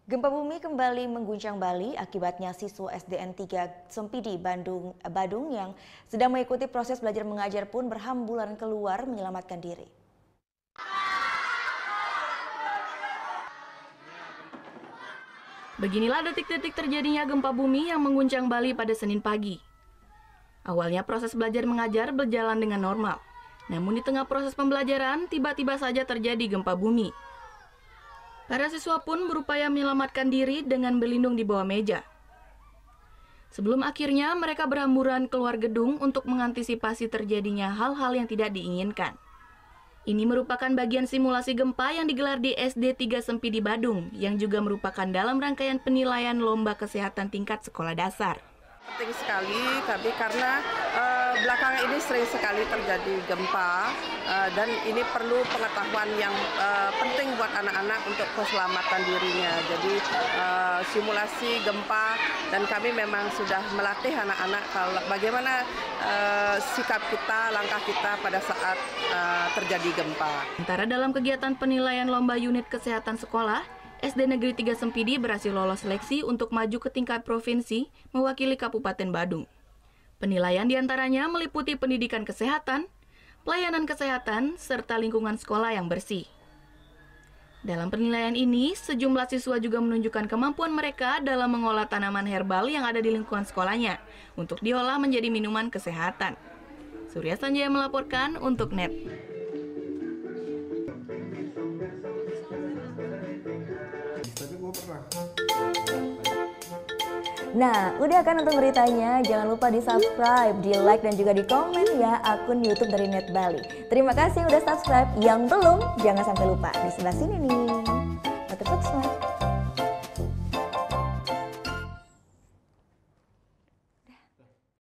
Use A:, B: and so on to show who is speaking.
A: Gempa bumi kembali mengguncang Bali, akibatnya siswa SDN 3 Sempidi Badung yang sedang mengikuti proses belajar mengajar pun berhamburan keluar menyelamatkan diri.
B: Beginilah detik-detik terjadinya gempa bumi yang mengguncang Bali pada Senin pagi. Awalnya proses belajar mengajar berjalan dengan normal. Namun di tengah proses pembelajaran, tiba-tiba saja terjadi gempa bumi. Para siswa pun berupaya menyelamatkan diri dengan berlindung di bawah meja. Sebelum akhirnya mereka berhamburan keluar gedung untuk mengantisipasi terjadinya hal-hal yang tidak diinginkan. Ini merupakan bagian simulasi gempa yang digelar di SD 3 Sempidi Badung, yang juga merupakan dalam rangkaian penilaian lomba kesehatan tingkat sekolah dasar.
C: Penting sekali, tapi karena belakangan ini sering sekali terjadi gempa dan ini perlu pengetahuan yang penting buat anak-anak untuk keselamatan dirinya. Jadi simulasi gempa dan kami memang sudah melatih anak-anak bagaimana sikap kita, langkah kita pada saat terjadi gempa.
B: Sementara dalam kegiatan penilaian lomba unit kesehatan sekolah, SD Negeri 3 Sempidi berhasil lolos seleksi untuk maju ke tingkat provinsi mewakili Kabupaten Badung. Penilaian diantaranya meliputi pendidikan kesehatan, pelayanan kesehatan, serta lingkungan sekolah yang bersih. Dalam penilaian ini, sejumlah siswa juga menunjukkan kemampuan mereka dalam mengolah tanaman herbal yang ada di lingkungan sekolahnya untuk diolah menjadi minuman kesehatan. Surya Sanjaya melaporkan untuk NET.
A: Nah, udah kan nonton beritanya? Jangan lupa di-subscribe, di-like, dan juga di-komen ya akun YouTube dari Net Bali. Terima kasih udah subscribe. Yang belum, jangan sampai lupa. Di sebelah sini nih.